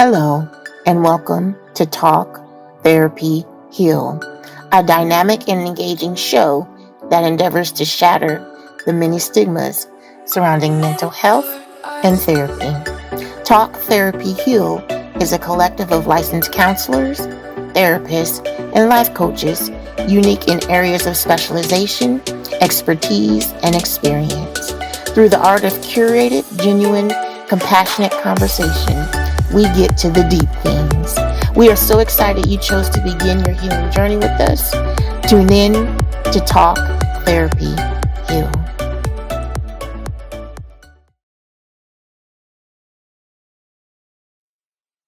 Hello, and welcome to Talk, Therapy, Heal, a dynamic and engaging show that endeavors to shatter the many stigmas surrounding mental health and therapy. Talk, Therapy, Heal is a collective of licensed counselors, therapists, and life coaches unique in areas of specialization, expertise, and experience. Through the art of curated, genuine, compassionate conversation, we get to the deep things. We are so excited you chose to begin your healing journey with us. Tune in to Talk, Therapy, Heal.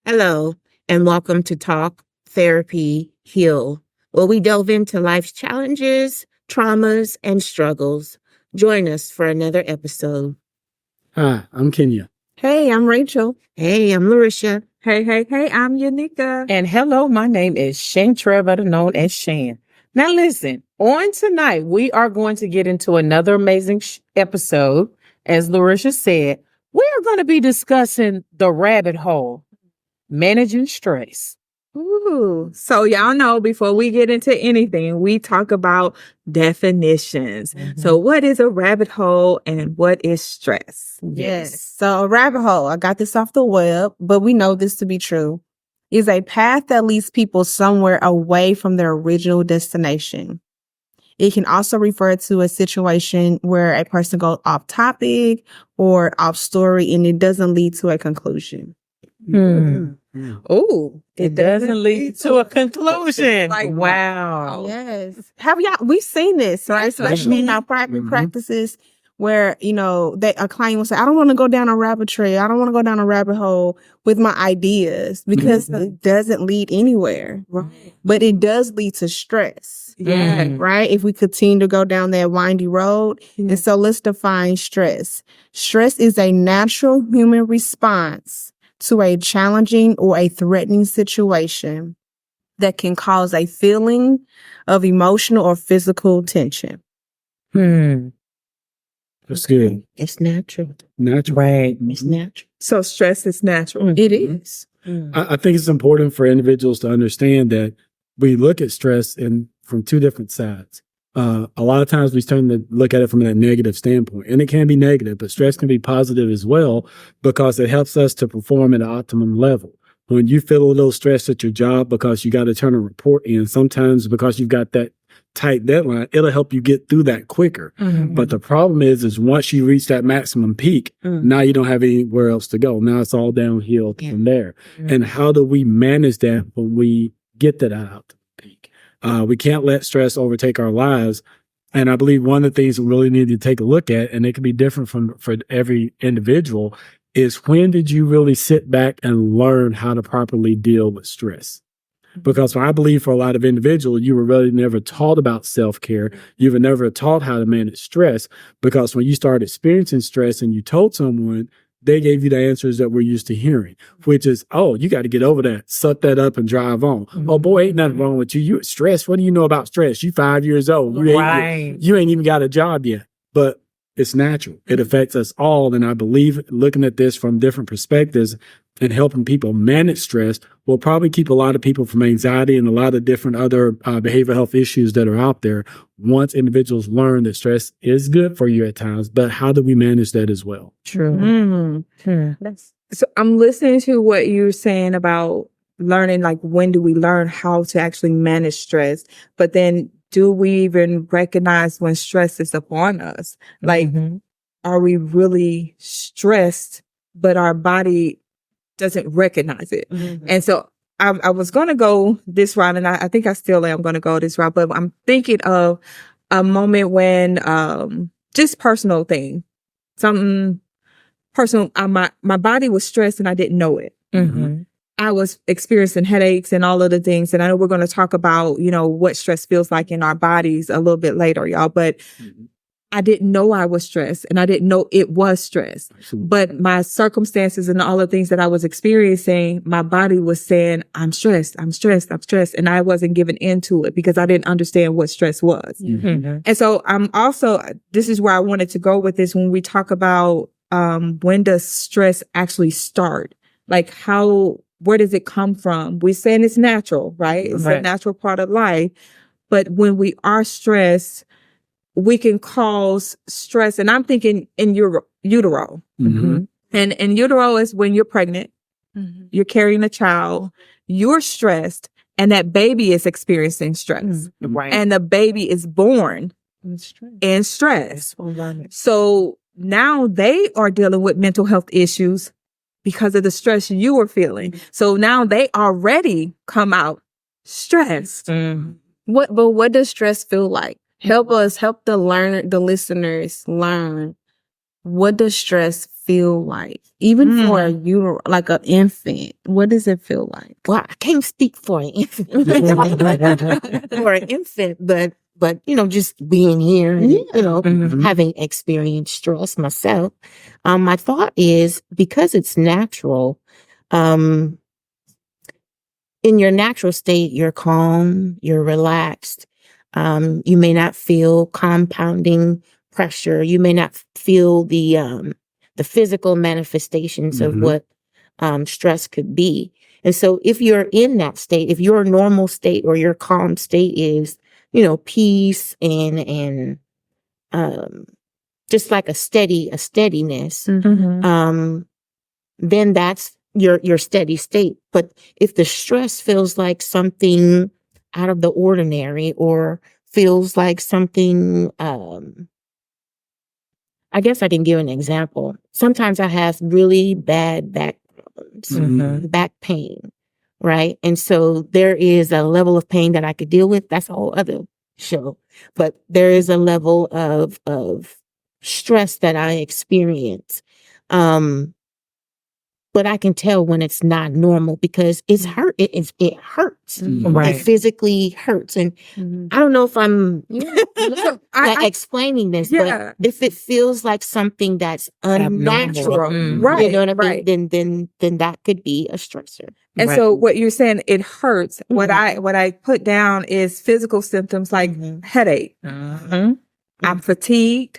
Hello, and welcome to Talk, Therapy, Heal, where we delve into life's challenges, traumas, and struggles. Join us for another episode. Hi, I'm Kenya. Hey, I'm Rachel. Hey, I'm Larisha. Hey, I'm Yanika. And hello, my name is Shan, better known as Shan. Now listen, on tonight, we are going to get into another amazing episode. As Larisha said, we are going to be discussing the rabbit hole, managing stress. Ooh, so y'all know before we get into anything, we talk about definitions. Mm-hmm. So what is a rabbit hole and what is stress? Yes. So a rabbit hole, I got this off the web, but we know this to be true, is a path that leads people somewhere away from their original destination. It can also refer to a situation where a person goes off topic or off story and it doesn't lead to a conclusion. Oh, It doesn't lead to a conclusion. Like, wow. Yes. We've seen this, right? Especially in our private practices where, a client will say, I don't want to go down a rabbit trail. I don't want to go down a rabbit hole with my ideas because it doesn't lead anywhere. Right. But it does lead to stress. Yeah. Right? If we continue to go down that windy road. And so let's define stress. Stress is a natural human response to a challenging or a threatening situation that can cause a feeling of emotional or physical tension. That's good. It's natural. Natural. Right. It's natural. So stress is natural. It is. I think it's important for individuals to understand that we look at stress from two different sides. A lot of times we tend to look at it from that negative standpoint, and it can be negative, but stress can be positive as well because it helps us to perform at an optimum level. When you feel a little stressed at your job because you got to turn a report in, sometimes because you've got that tight deadline, it'll help you get through that quicker. But the problem is once you reach that maximum peak, now you don't have anywhere else to go. Now it's all downhill from there. And how do we manage that when we get that out to the peak? We can't let stress overtake our lives. And I believe one of the things we really need to take a look at, and it can be different for every individual, is when did you really sit back and learn how to properly deal with stress? Because I believe for a lot of individuals, you were really never taught about self-care. You were never taught how to manage stress, because when you started experiencing stress and you told someone, they gave you the answers that we're used to hearing, which is, oh, you got to get over that, suck that up and drive on. Oh boy, ain't nothing wrong with you. You stressed. What do you know about stress? You 5 years old. You ain't even got a job yet, but it's natural. It affects us all. And I believe looking at this from different perspectives and helping people manage stress will probably keep a lot of people from anxiety and a lot of different other behavioral health issues that are out there once individuals learn that stress is good for you at times, but how do we manage that as well? True. So I'm listening to what you're saying about learning, like when do we learn how to actually manage stress? But then do we even recognize when stress is upon us? Like, are we really stressed, but our body doesn't recognize it? And so I was going to go this route, and I think I still am going to go this route, but I'm thinking of a moment when, just personal thing, something personal. My body was stressed and I didn't know it. I was experiencing headaches and all of the things. And I know we're going to talk about, what stress feels like in our bodies a little bit later, y'all, but I didn't know I was stressed and I didn't know it was stress. But my circumstances and all the things that I was experiencing, my body was saying, I'm stressed. And I wasn't giving into it because I didn't understand what stress was. And so I'm also, this is where I wanted to go with this when we talk about when does stress actually start? Like, how where does it come from? We're saying it's natural, right? It's a natural part of life. But when we are stressed, we can cause stress. And I'm thinking in your utero. Mm-hmm. And in utero is when you're pregnant, you're carrying a child, you're stressed, and that baby is experiencing stress. Right. And the baby is born in stress. So now they are dealing with mental health issues because of the stress you were feeling. So now they already come out stressed. What does stress feel like? Help the listeners learn. What does stress feel like? Even for like an infant, what does it feel like? Well, I can't speak for an infant, but just being here and having experienced stress myself. My thought is because it's natural. In your natural state, you're calm, you're relaxed. You may not feel compounding pressure. You may not feel the physical manifestations of what stress could be. And so if you're in that state, if your normal state or your calm state is, peace and just like a steadiness, then that's your steady state. But if the stress feels like something out of the ordinary or feels like something, I guess I can give an example. Sometimes I have really bad back problems, back pain, right? And so there is a level of pain that I could deal with. That's a whole other show. But there is a level of stress that I experience. But I can tell when it's not normal because it's hurt. It hurts. Right. It physically hurts. And I don't know if I'm explaining this, but if it feels like something that's unnatural, Right, you know what I right. mean? Then that could be a stressor. And so what you're saying, it hurts. What I put down is physical symptoms like headache. I'm fatigued.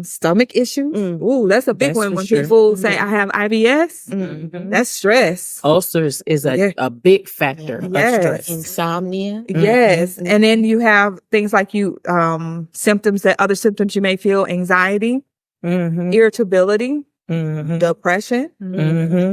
Stomach issues. Ooh, that's a big That's one for when sure. people say I have IBS. That's stress. Ulcers is a big factor of stress. Insomnia. Yes. And then you have things like other symptoms you may feel, anxiety, irritability, depression,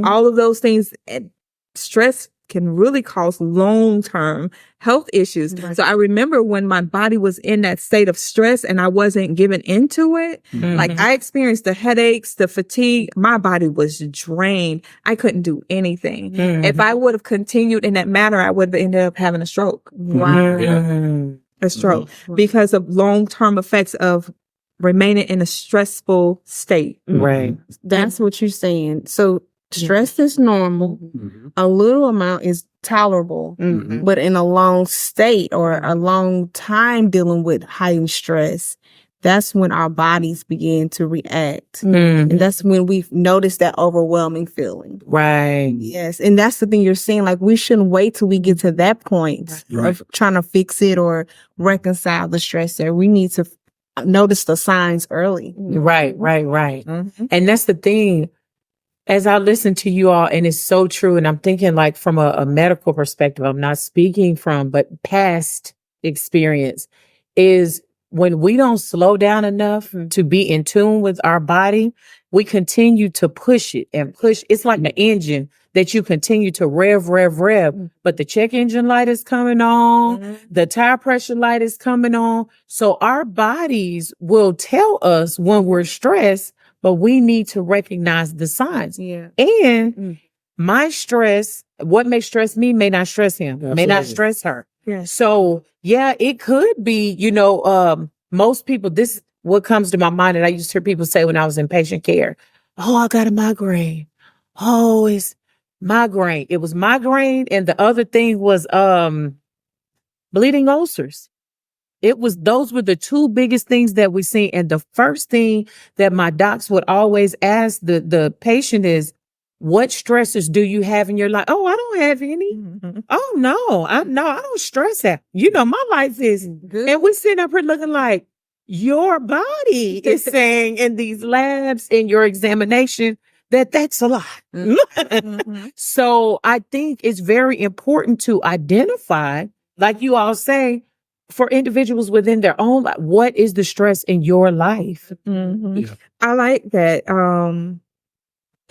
all of those things. And stress can really cause long-term health issues. Right. So I remember when my body was in that state of stress and I wasn't giving into it, like I experienced the headaches, the fatigue. My body was drained. I couldn't do anything. If I would have continued in that manner, I would have ended up having a stroke. A stroke because of long-term effects of remaining in a stressful state. Right. That's what you're saying. So stress is normal. A little amount is tolerable. But in a long state or a long time dealing with heightened stress, that's when our bodies begin to react. And that's when we've noticed that overwhelming feeling. Right. Yes. And that's the thing you're saying. Like, we shouldn't wait till we get to that point of trying to fix it or reconcile the stressor. We need to notice the signs early. Right. And that's the thing. As I listen to you all, and it's so true, and I'm thinking like from a medical perspective, I'm not speaking from, but past experience is when we don't slow down enough to be in tune with our body, we continue to push it and push. It's like an engine that you continue to rev, but the check engine light is coming on, the tire pressure light is coming on. So our bodies will tell us when we're stressed, but we need to recognize the signs. And my stress, what may stress me may not stress him, may not stress her. So it could be, most people, this what comes to my mind, and I used to hear people say when I was in patient care, oh, I got a migraine. Oh, it's migraine. It was migraine. And the other thing was bleeding ulcers. Those were the two biggest things that we see. And the first thing that my docs would always ask the patient is, what stressors do you have in your life? Oh, I don't have any. Oh, no, I don't stress that. My life is good. And we're sitting up here looking like your body is saying in these labs, in your examination, that's a lot. So I think it's very important to identify, like you all say, for individuals within their own life, what is the stress in your life? Yeah. I like that.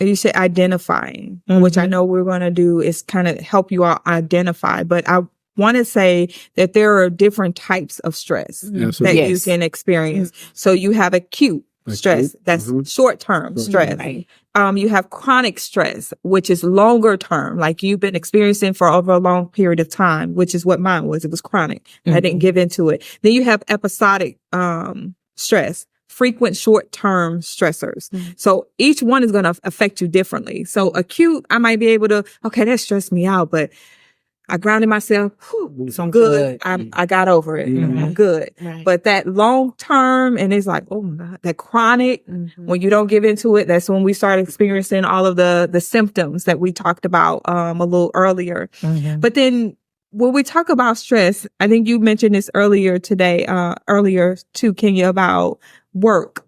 You said identifying, which I know we're going to do is kind of help you all identify, but I want to say that there are different types of stress that you Yes. can experience. So you have acute stress, that's short-term stress. Right. You have chronic stress, which is longer term, like you've been experiencing for over a long period of time, which is what mine was. It was chronic. I didn't give into it. Then you have episodic stress, frequent short-term stressors. So each one is going to affect you differently. So acute, I might be able to, okay, that stressed me out, but I grounded myself. So I'm good. I got over it. I'm good. Right. But that long term, and it's like, oh my God, that chronic, when you don't give into it, that's when we start experiencing all of the symptoms that we talked about a little earlier. But then when we talk about stress, I think you mentioned this earlier today, earlier too, Kenya, about work.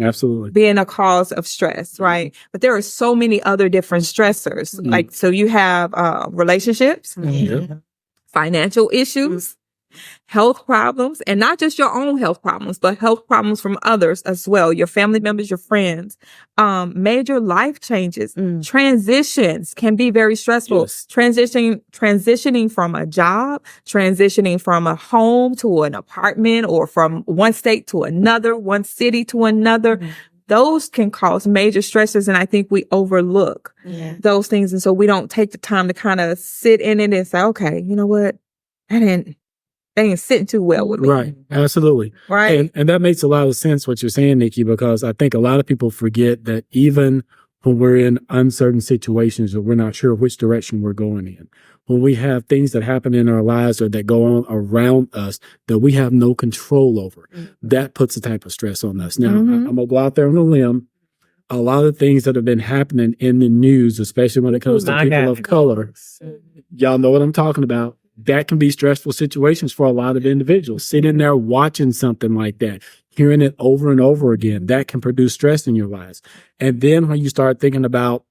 Absolutely. Being a cause of stress, right? But there are so many other different stressors. Like, so you have relationships, financial issues, health problems, and not just your own health problems, but health problems from others as well, your family members, your friends, major life changes, transitions can be very stressful. Yes. Transitioning from a job, transitioning from a home to an apartment, or from one state to another, one city to another. Those can cause major stresses, and I think we overlook those things. And so we don't take the time to kind of sit in it and say, okay, you know what? They ain't sitting too well with me. Right. Absolutely. Right. And that makes a lot of sense what you're saying, Nikki, because I think a lot of people forget that even when we're in uncertain situations or we're not sure which direction we're going in, when we have things that happen in our lives or that go on around us that we have no control over, that puts a type of stress on us. Now, I'm going to go out there on a limb. A lot of things that have been happening in the news, especially when it comes to people of color, y'all know what I'm talking about. That can be stressful situations for a lot of individuals. Sitting there watching something like that, hearing it over and over again, that can produce stress in your lives. And then when you start thinking about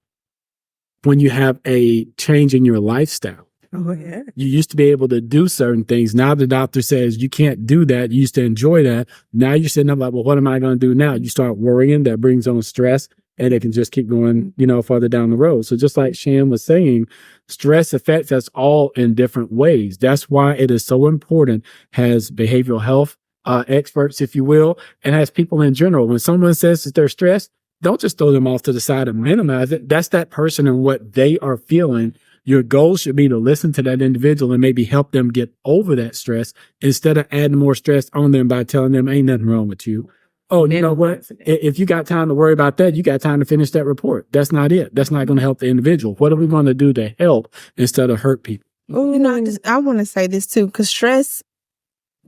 when you have a change in your lifestyle, you used to be able to do certain things. Now the doctor says you can't do that. You used to enjoy that. Now you're sitting up like, well, what am I going to do now? You start worrying. That brings on stress. And it can just keep going, farther down the road. So just like Shan was saying, stress affects us all in different ways. That's why it is so important as behavioral health experts, if you will, and as people in general. When someone says that they're stressed, don't just throw them off to the side and minimize it. That's that person and what they are feeling. Your goal should be to listen to that individual and maybe help them get over that stress instead of adding more stress on them by telling them ain't nothing wrong with you. Oh, you know what? If you got time to worry about that, you got time to finish that report. That's not it. That's not going to help the individual. What are we going to do to help instead of hurt people? I want to say this too, because stress,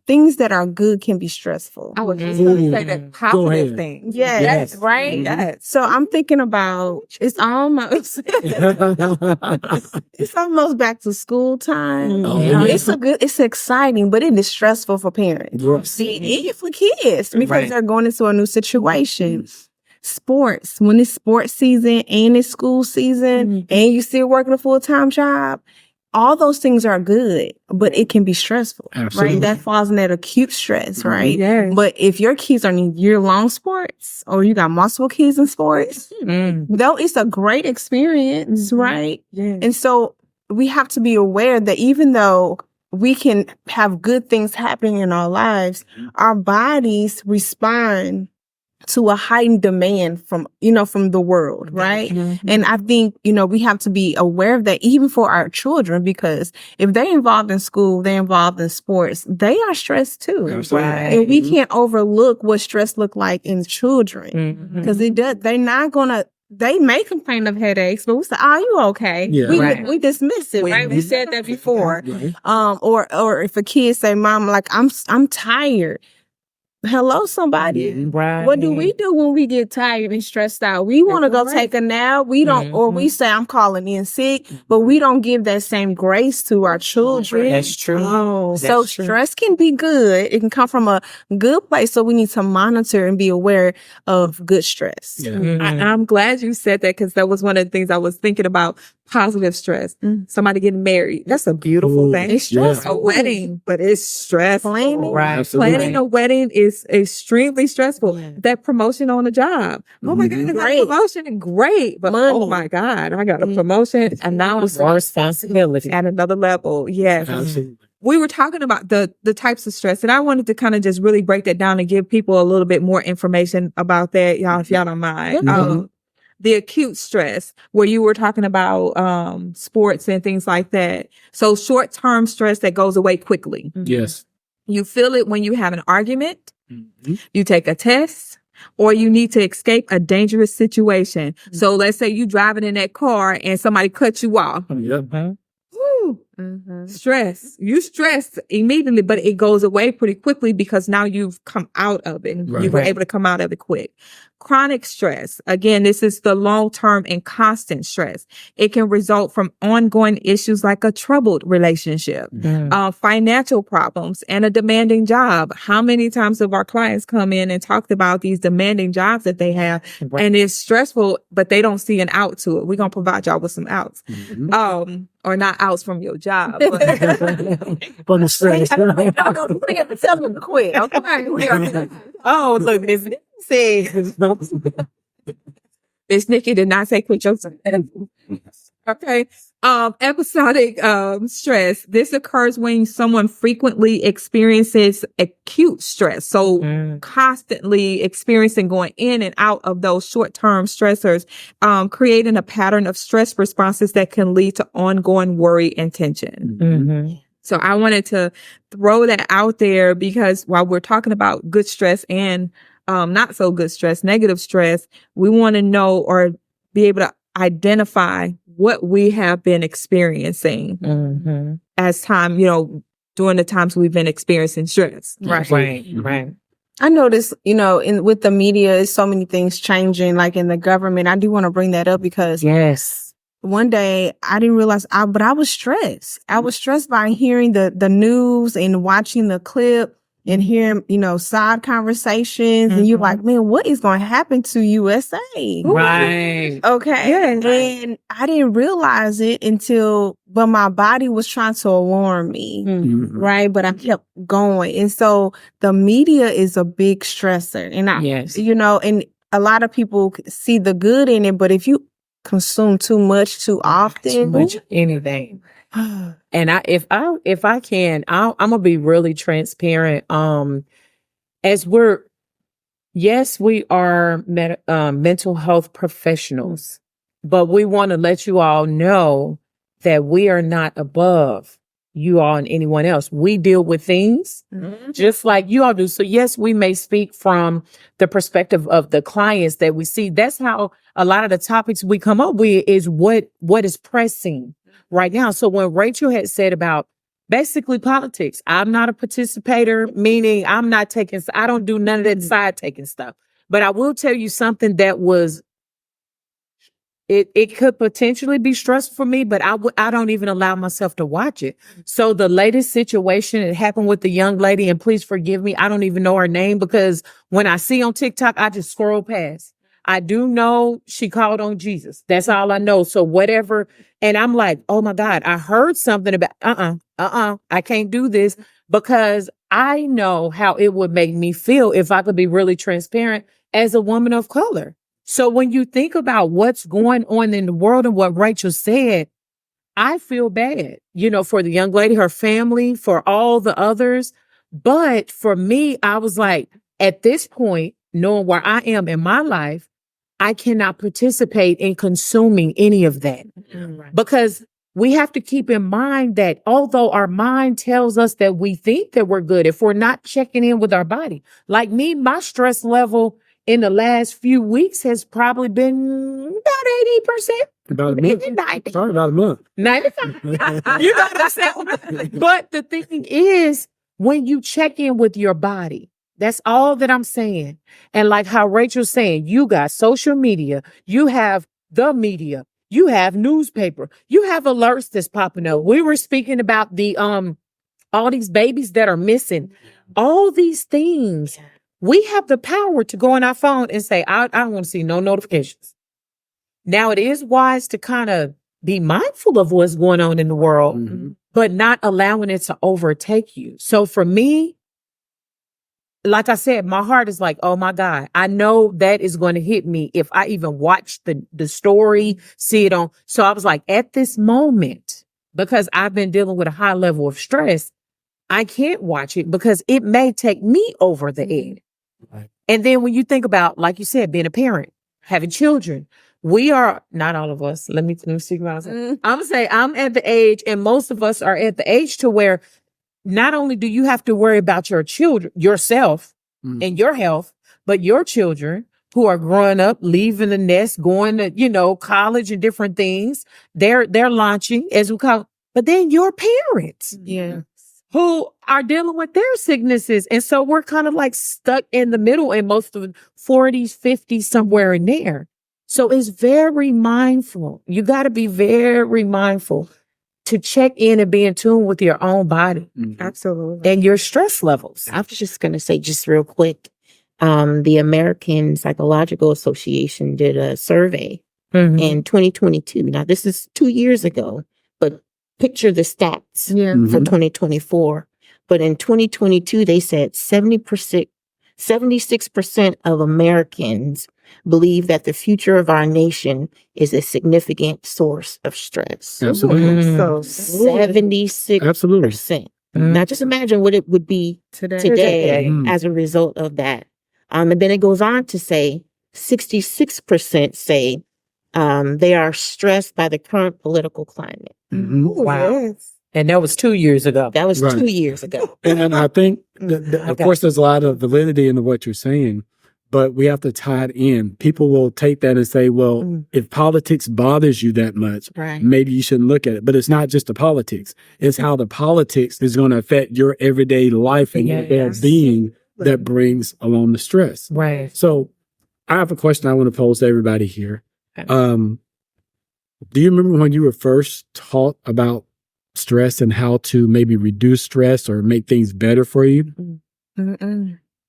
things that are good can be stressful. I was just going to say that positive thing. Yes. Right? Yes. So I'm thinking about it's almost back to school time. It's exciting, but it is stressful for parents. See, even for kids because they're going into a new situation. Sports, when it's sports season and it's school season and you still working a full-time job, all those things are good, but it can be stressful, right? That falls in that acute stress, right? But if your kids are in year-long sports or you got multiple kids in sports, though it's a great experience, right? And so we have to be aware that even though we can have good things happening in our lives, our bodies respond to a heightened demand from the world, right? And I think, we have to be aware of that even for our children, because if they're involved in school, they're involved in sports, they are stressed too. And we can't overlook what stress look like in children, because they may complain of headaches, but we say, "Oh, you okay?" We dismiss it, right? We said that before. Or if a kid say, "Mom, like I'm tired." hello, somebody. Right. What do we do when we get tired and stressed out? We want to go take a nap. We don't, or we say, I'm calling in sick, but we don't give that same grace to our children. That's true. Oh, That's so true. stress can be good. It can come from a good place. So we need to monitor and be aware of good stress. Yeah. I'm glad you said that because that was one of the things I was thinking about. Positive stress. Somebody getting married. That's a beautiful Ooh, thing. It's yeah. stressful. A wedding, but it's stressful. Planning. Right. Absolutely. Planning a wedding is extremely stressful. That promotion on the job. Oh my God, I got a Great. promotion and great. But Money. oh my God, I got a promotion and now I'm More responsibility. at another level. Yes. Absolutely. We were talking about the types of stress, and I wanted to kind of just really break that down and give people a little bit more information about that, y'all, if y'all don't mind. The acute stress, where you were talking about sports and things like that. So short-term stress that goes away quickly. Yes. You feel it when you have an argument, Mhm. you take a test, or you need to escape a dangerous situation. So let's say you driving in that car and somebody cuts you off. Yep. Woo. Stress. You stress immediately, but it goes away pretty quickly because now you've come out of it. Right. You were able to come out of it quick. Chronic stress. Again, this is the long-term and constant stress. It can result from ongoing issues like a troubled relationship, financial problems, and a demanding job. How many times have our clients come in and talked about these demanding jobs that they have, and it's stressful, but they don't see an out to it. We're going to provide y'all with some outs. Or not outs from your job. But the stress. Tell them to quit. Okay. Oh, look, Miss Nikki says. Miss Nikki did not say quit your Okay. Episodic stress. This occurs when someone frequently experiences acute stress. So constantly experiencing going in and out of those short-term stressors, creating a pattern of stress responses that can lead to ongoing worry and tension. So I wanted to throw that out there because while we're talking about good stress and not so good stress, negative stress, we want to know or be able to identify what we have been experiencing as time, during the times we've been experiencing stress. Right. I notice, with the media, is so many things changing, like in the government. I do want to bring that up because one day I didn't realize, but I was stressed. I was stressed by hearing the news and watching the clip and hearing, side conversations. And you're like, man, what is going to happen to USA? Right. Okay. And I didn't realize it but my body was trying to alarm me. Right. But I kept going. And so the media is a big stressor. And and a lot of people see the good in it, but if you consume too much too often, too much anything. And if I can, I'm gonna be really transparent. As we are mental health professionals, but we want to let you all know that we are not above you all and anyone else. We deal with things just like you all do. So yes, we may speak from the perspective of the clients that we see. That's how a lot of the topics we come up with is what is pressing right now. So when Rachel had said about basically politics, I'm not a participator, meaning I don't do none of that side taking stuff. But I will tell you something that was It could potentially be stressful for me, but I don't even allow myself to watch it. So the latest situation, it happened with the young lady, and please forgive me, I don't even know her name because when I see on TikTok, I just scroll past. I do know she called on Jesus. That's all I know. So whatever. And I'm like, oh my God, I heard something about, I can't do this because I know how it would make me feel if I could be really transparent as a woman of color. So when you think about what's going on in the world and what Rachel said, I feel bad, for the young lady, her family, for all the others. But for me, I was like, at this point, knowing where I am in my life, I cannot participate in consuming any of that because we have to keep in mind that although our mind tells us that we think that we're good, if we're not checking in with our body, like me, my stress level in the last few weeks has probably been about 80%. About a month. 90. Sorry, about a month. 95. You know what I'm saying? But the thing is, when you check in with your body, That's all that I'm saying. And like how Rachel's saying, you got social media, you have the media, you have newspaper, you have alerts that's popping up. We were speaking about the all these babies that are missing, all these things. We have the power to go on our phone and say, I don't want to see no notifications. Now, it is wise to kind of be mindful of what's going on in the world, but not allowing it to overtake you. So for me, like I said, my heart is like, oh my God, I know that is going to hit me if I even watch the story, see it on. So I was like, at this moment, because I've been dealing with a high level of stress, I can't watch it because it may take me over the edge. Right. And then when you think about, like you said, being a parent, having children, we are not all of us. Let me speak about myself. I'm gonna say I'm at the age, and most of us are at the age to where not only do you have to worry about your children, yourself and your health, but your children who are growing up, leaving the nest, going to, college and different things. They're launching, as we call it. But then your parents. Yeah. Who are dealing with their sicknesses. And so we're kind of like stuck in the middle in most of the 40s, 50s, somewhere in there. So it's very mindful. You got to be very mindful to check in and be in tune with your own body Absolutely. and your stress levels. I was just going to say, just real quick, the American Psychological Association did a survey in 2022. Now, this is 2 years ago, but picture the stats for 2024. But in 2022, they said 76% of Americans believe that the future of our nation is a significant source of stress. Absolutely. So 76%. Absolutely. Now, just imagine what it would be today as a result of that. And then it goes on to say 66% say they are stressed by the current political climate. Wow. Yes. And that was 2 years ago. That was Right. 2 years ago. And I think, of course, there's a lot of validity into what you're saying, but we have to tie it in. People will take that and say, well, if politics bothers you that much, Right. maybe you shouldn't look at it. But it's not just the politics. It's how the politics is going to affect your everyday life and your well-being that brings along the stress. Right. So I have a question I want to pose to everybody here. Do you remember when you were first taught about stress and how to maybe reduce stress or make things better for you?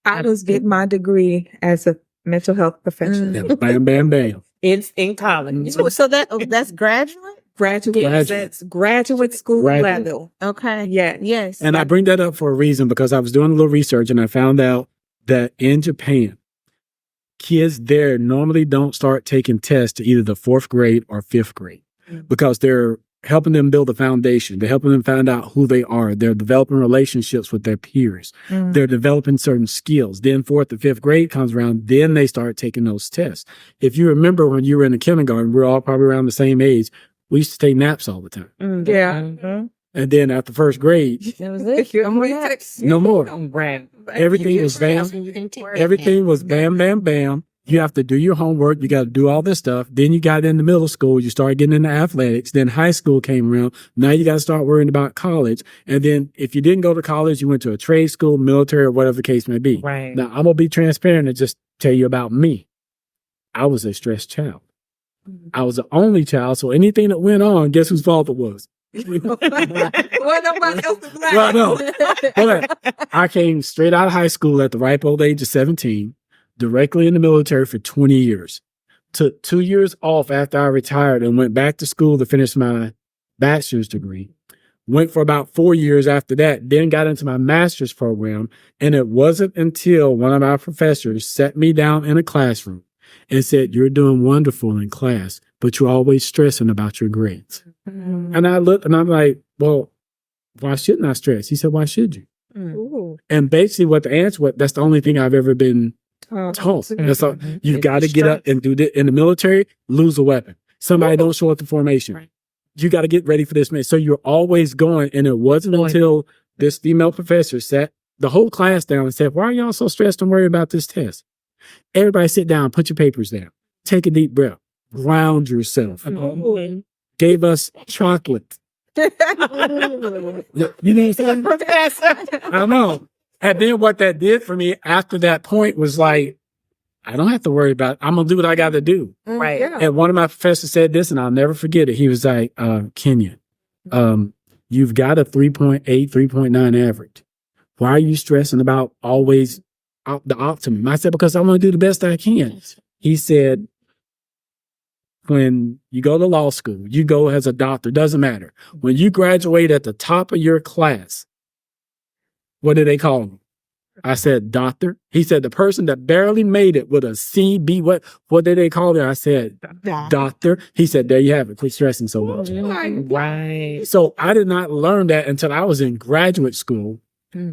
I was getting my degree as a mental health professional. Yeah, bam, bam, bam. It's in college. So that's graduate? Graduate. That's graduate school Graduate. level. Okay. Yeah. Yes. And I bring that up for a reason because I was doing a little research and I found out that in Japan, kids there normally don't start taking tests to either the 4th grade or 5th grade because they're helping them build a foundation. They're helping them find out who they are. They're developing relationships with their peers. They're developing certain skills. Then 4th to 5th grade comes around. Then they start taking those tests. If you remember when you were in the kindergarten, we're all probably around the same age. We used to take naps all the time. Yeah. And then after 1st grade, That was it. no more. Right. Everything was bam. Everything was bam, bam, bam. You have to do your homework. You got to do all this stuff. Then you got into middle school. You started getting into athletics. Then high school came around. Now you got to start worrying about college. And then if you didn't go to college, you went to a trade school, military, or whatever the case may be. Right. Now I'm going to be transparent and just tell you about me. I was a stressed child. I was the only child. So anything that went on, guess whose fault it was? Well, nobody else is black. Well, no. But I came straight out of high school at the ripe old age of 17, directly in the military for 20 years. Took 2 years off after I retired and went back to school to finish my bachelor's degree. Went for about 4 years after that, then got into my master's program. And it wasn't until one of my professors sat me down in a classroom and said, "You're doing wonderful in class, but you're always stressing about your grades." And I looked and I'm like, well, why shouldn't I stress? He said, "Why should you?" Ooh. And basically what the answer was, that's the only thing I've ever been taught. That's all. You've got to get up and do this. In the military, lose a weapon. Somebody don't show up to formation. Right. You got to get ready for this, man. So you're always going. And it wasn't until this female professor sat the whole class down and said, "Why are y'all so stressed and worried about this test? Everybody sit down, put your papers down, take a deep breath, ground yourself." Gave us chocolate. You know what I'm saying? I know. And then what that did for me after that point was like, I don't have to worry about it. I'm going to do what I got to do. Right. Yeah. And one of my professors said this, and I'll never forget it. He was like, Kenya, you've got a 3.8, 3.9 average. Why are you stressing about always the optimum? I said, because I want to do the best I can. He said, when you go to law school, you go as a doctor, doesn't matter. When you graduate at the top of your class, what do they call you? I said, doctor. He said, the person that barely made it with a C, B, what did they call it? I said, doctor. He said, there you have it. Quit stressing so much. Right. So I did not learn that until I was in graduate school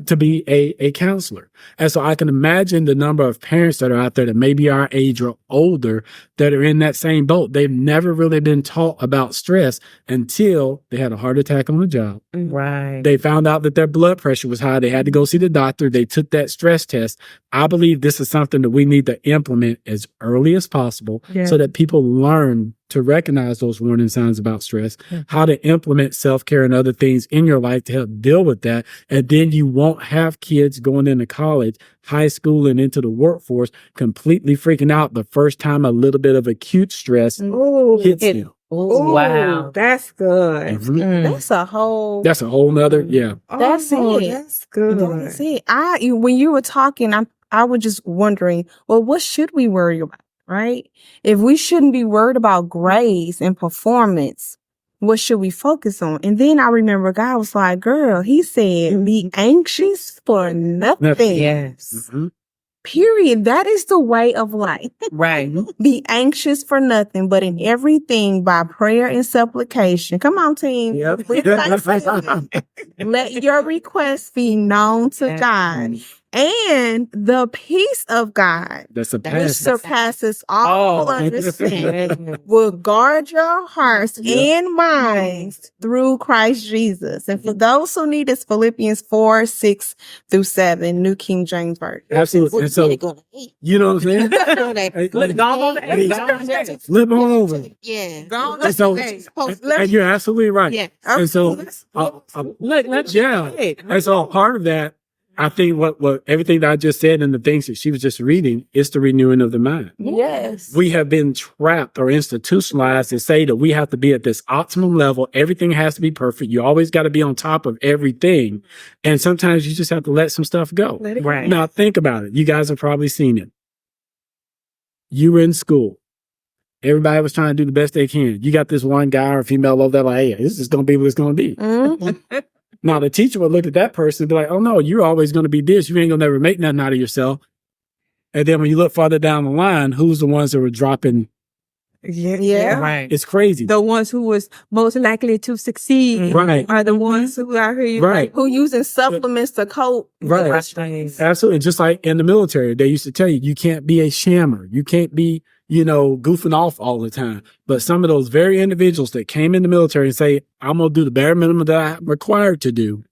to be a counselor. And so I can imagine the number of parents that are out there that maybe our age or older that are in that same boat. They've never really been taught about stress until they had a heart attack on the job. Right. They found out that their blood pressure was high. They had to go see the doctor. They took that stress test. I believe this is something that we need to implement as early as possible so that people learn to recognize those warning signs about stress, how to implement self-care and other things in your life to help deal with that. And then you won't have kids going into college, high school, and into the workforce completely freaking out the first time a little bit of acute stress hits them. Ooh, Wow. That's good. That's a whole. That's a whole nother, yeah. That's Oh, it. That's good. That's it. When you were talking, I was just wondering, well, what should we worry about, right? If we shouldn't be worried about grades and performance, what should we focus on? And then I remember God was like, girl, he said, be anxious for nothing. Yes. Period. That is the way of life. Right. Be anxious for nothing, but in everything by prayer and supplication. Come on, team. Yep. With thanksgiving. Let your requests be known to God. And the peace of God, That's a which pass. surpasses all understanding, will guard your hearts and minds through Christ Jesus. And for those who need, it's Philippians 4:6-7, New King James Version. Absolutely. And so, you know what I'm saying? Flip on over. Yeah. And so, and you're absolutely right. Yeah. And so, and so part of that, I think what everything that I just said and the things that she was just reading is the renewing of the mind. Yes. We have been trapped or institutionalized to say that we have to be at this optimum level. Everything has to be perfect. You always got to be on top of everything. And sometimes you just have to let some stuff go. Right. Now think about it. You guys have probably seen it. You were in school. Everybody was trying to do the best they can. You got this one guy or female over there like, hey, this is going to be what it's going to be. Now, the teacher would look at that person and be like, oh, no, you're always going to be this. You ain't going to never make nothing out of yourself. And then when you look farther down the line, who's the ones that were dropping? Yeah. Right. It's crazy. The ones who was most likely to succeed Right. are the ones who are here. Right. Who using supplements to cope. Right. Absolutely. Just like in the military, they used to tell you, you can't be a shammer. You can't be, goofing off all the time. But some of those very individuals that came in the military and say, I'm going to do the bare minimum that I'm required to do.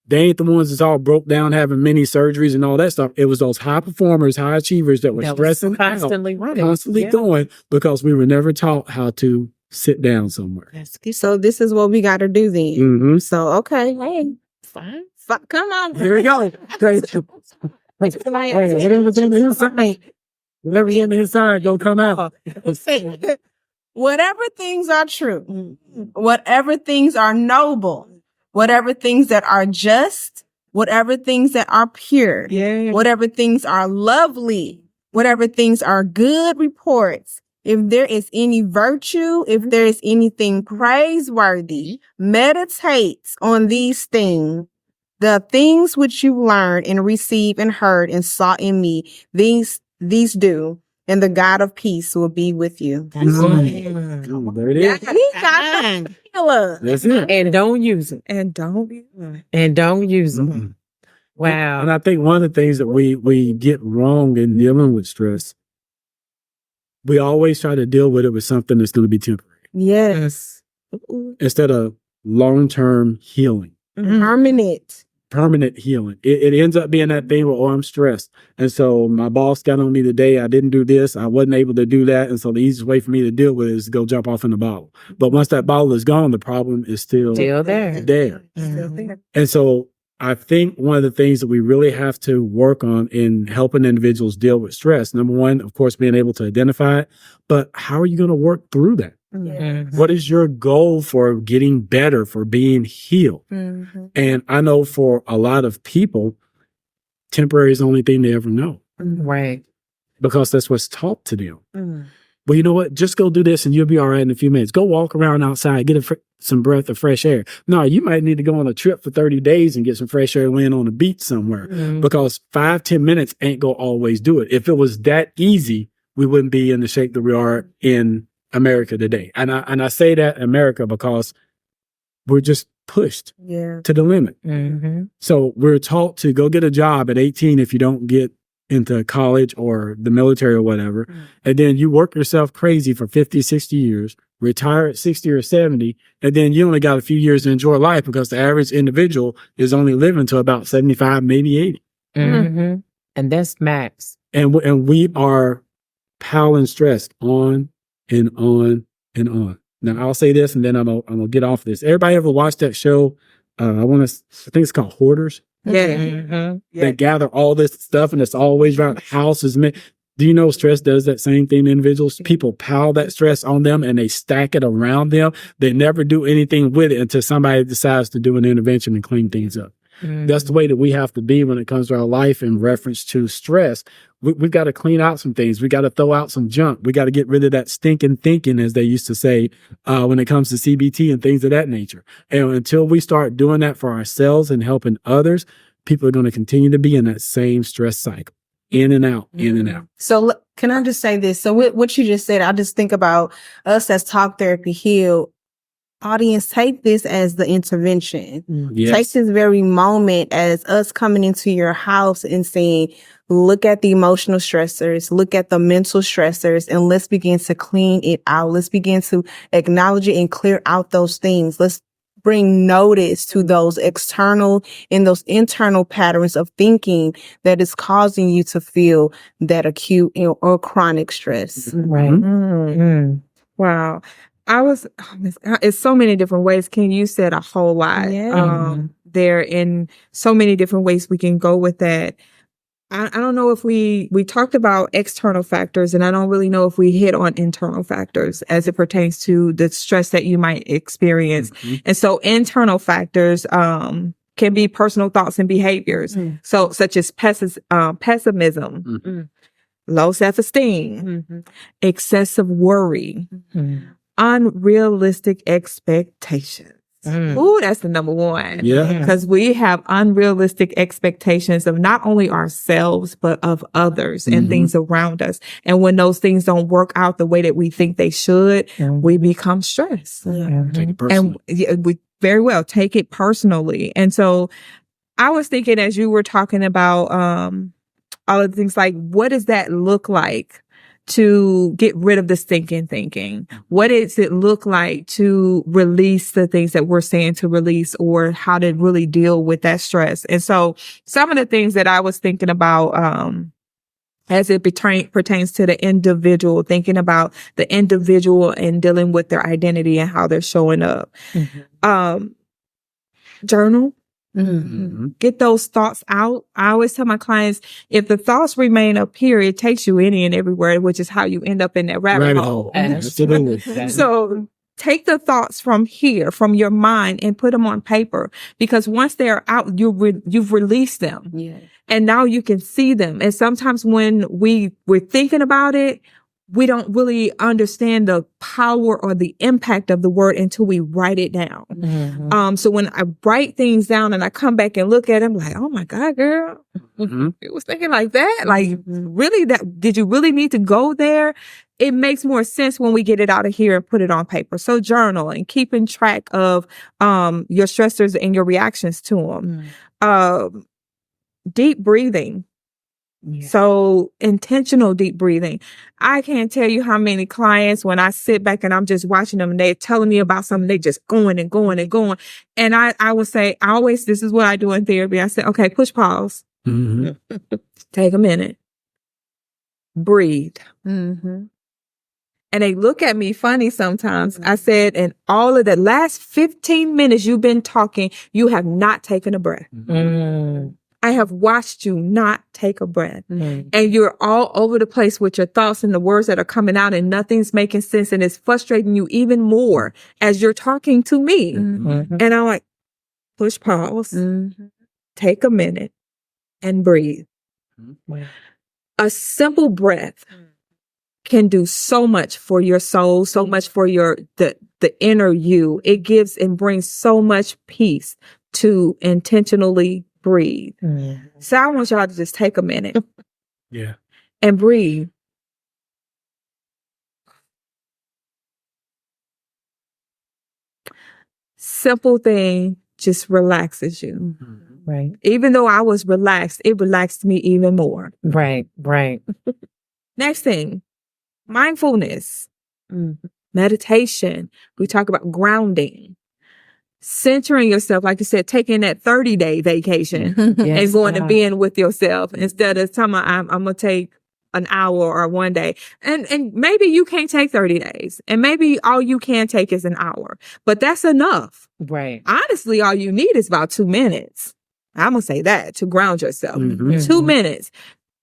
They ain't the ones that's all broke down, having many surgeries and all that stuff. It was those high performers, high achievers that were stressing constantly running. Constantly going because we were never taught how to sit down somewhere. So this is what we got to do then. Mm-hmm. So, okay. Hey, Fine. come on. Here we go. Whatever in the inside, don't come out. Whatever things are true, whatever things are noble, whatever things that are just, whatever things that are pure, whatever things are lovely, whatever things are good reports, if there is any virtue, if there is anything praiseworthy, meditate on these things. The things which you learned and received and heard and saw in me, these do, and the God of peace will be with you. There it is. He got the healer. That's it. And don't use it. And don't use it. Mhm. Wow. And I think one of the things that we get wrong in dealing with stress, we always try to deal with it with something that's going to be temporary Yes. instead of long-term healing. Permanent healing. It ends up being that thing where, I'm stressed. And so my boss got on me today. I didn't do this. I wasn't able to do that. And so the easiest way for me to deal with it is to go jump off in the bottle. But once that bottle is gone, the problem is still there. there. Still there. And so I think one of the things that we really have to work on in helping individuals deal with stress, number one, of course, being able to identify it, but how are you going to work through that? Mhm. What is your goal for getting better, for being healed? And I know for a lot of people, temporary is the only thing they ever know Right. because that's what's taught to them. Well, you know what? Just go do this and you'll be all right in a few minutes. Go walk around outside, get some breath of fresh air. No, you might need to go on a trip for 30 days and get some fresh air laying on the beach somewhere because 5-10 minutes ain't going to always do it. If it was that easy, we wouldn't be in the shape that we are in America today. And I say that America because we're just pushed to the limit. So we're taught to go get a job at 18 if you don't get into college or the military or whatever. And then you work yourself crazy for 50, 60 years, retire at 60 or 70, and then you only got a few years to enjoy life because the average individual is only living to about 75, maybe 80. And that's max. And we are piling stress on and on and on. Now I'll say this and then I'm gonna get off this. Everybody ever watched that show? I think it's called Hoarders. They gather all this stuff and it's always around houses. Do you know stress does that same thing to individuals? People pile that stress on them and they stack it around them. They never do anything with it until somebody decides to do an intervention and clean things up. That's the way that we have to be when it comes to our life in reference to stress. We've got to clean out some things. We got to throw out some junk. We got to get rid of that stinking thinking, as they used to say, when it comes to CBT and things of that nature. And until we start doing that for ourselves and helping others, people are going to continue to be in that same stress cycle, in and out, in and out. So can I just say this? So what you just said, I just think about us as Talk Therapy Heal. Audience, take this as the intervention. Take this very moment as us coming into your house and saying, look at the emotional stressors, look at the mental stressors, and let's begin to clean it out. Let's begin to acknowledge it and clear out those things. Let's bring notice to those external and those internal patterns of thinking that is causing you to feel that acute or chronic stress. Right. Wow. It's so many different ways. You said a whole lot there in so many different ways we can go with that. I don't know if we talked about external factors, and I don't really know if we hit on internal factors as it pertains to the stress that you might experience. And so internal factors can be personal thoughts and behaviors. So such as pessimism, low self-esteem, excessive worry, unrealistic expectations. Ooh, that's the number one. Because we have unrealistic expectations of not only ourselves, but of others and things around us. And when those things don't work out the way that we think they should, we become stressed. Take it personally. And we very well take it personally. And so I was thinking as you were talking about all of the things, like, what does that look like to get rid of the stinking thinking? What does it look like to release the things that we're saying to release, or how to really deal with that stress? And so some of the things that I was thinking about, as it pertains to the individual, thinking about the individual and dealing with their identity and how they're showing up. Journal. Get those thoughts out. I always tell my clients, if the thoughts remain up here, it takes you any and everywhere, which is how you end up in that rabbit hole. Absolutely. So take the thoughts from here, from your mind, and put them on paper, because once they're out, you've released them. And now you can see them. And sometimes when we're thinking about it, we don't really understand the power or the impact of the word until we write it down. So when I write things down and I come back and look at them, like, oh my God, girl, it was thinking like that. Like, really, did you really need to go there? It makes more sense when we get it out of here and put it on paper. So journal and keeping track of your stressors and your reactions to them. Deep breathing. So intentional deep breathing. I can't tell you how many clients, when I sit back and I'm just watching them and they're telling me about something, they just going and going and going. And I would say, this is what I do in therapy. I say, okay, push pause. Take a minute. Breathe. And they look at me funny sometimes. I said, in all of the last 15 minutes you've been talking, you have not taken a breath. I have watched you not take a breath. And you're all over the place with your thoughts and the words that are coming out, and nothing's making sense, and it's frustrating you even more as you're talking to me. And I'm like, push pause, take a minute and breathe. A simple breath can do so much for your soul, so much for the inner you. It gives and brings so much peace to intentionally breathe. So I want y'all to just take a minute and breathe. Simple thing just relaxes you. Right. Even though I was relaxed, it relaxed me even more. Right. Next thing, mindfulness, meditation. We talk about grounding, centering yourself, like you said, taking that 30-day vacation and going and being with yourself instead of telling I'm going to take an hour or one day. And maybe you can't take 30 days, and maybe all you can take is an hour, but that's enough. Right. Honestly, all you need is about 2 minutes. I'm going to say that to ground yourself. 2 minutes.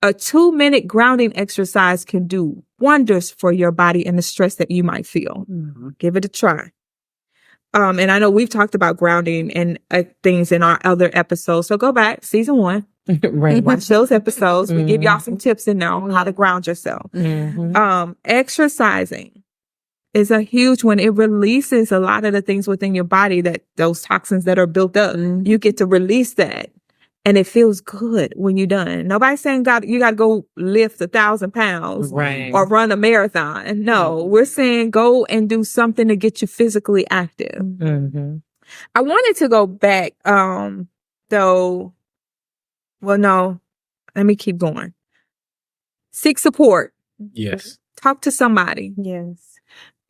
A 2-minute grounding exercise can do wonders for your body and the stress that you might feel. Give it a try. And I know we've talked about grounding and things in our other episodes. So go back, season 1. Right. Watch those episodes. We give y'all some tips in there on how to ground yourself. Exercising is a huge one. It releases a lot of the things within your body, that those toxins that are built up. You get to release that. And it feels good when you're done. Nobody's saying you got to go lift 1,000 pounds or run a marathon. No, we're saying go and do something to get you physically active. I wanted to go back, though. Well, no, let me keep going. Seek support. Yes. Talk to somebody. Yes.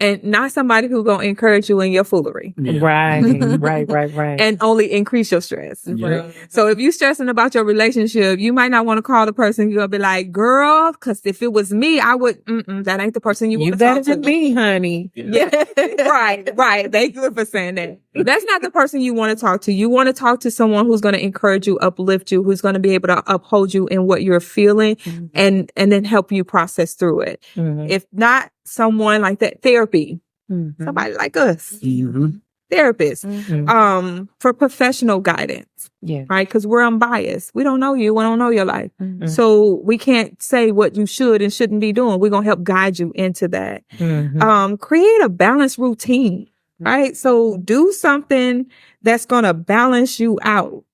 And not somebody who's going to encourage you in your foolery. Right. And only increase your stress. Yeah. So if you're stressing about your relationship, you might not want to call the person. You're going to be like, girl, because if it was me, I would, that ain't the person you want to talk better to. than me, honey. Yeah. Right. They good for saying that. That's not the person you want to talk to. You want to talk to someone who's going to encourage you, uplift you, who's going to be able to uphold you in what you're feeling and then help you process through it. If not someone like that, therapy, somebody like us, therapists, for professional guidance, right? Because we're unbiased. We don't know you. We don't know your life. So we can't say what you should and shouldn't be doing. We're going to help guide you into that. Create a balanced routine, right? So do something that's going to balance you out.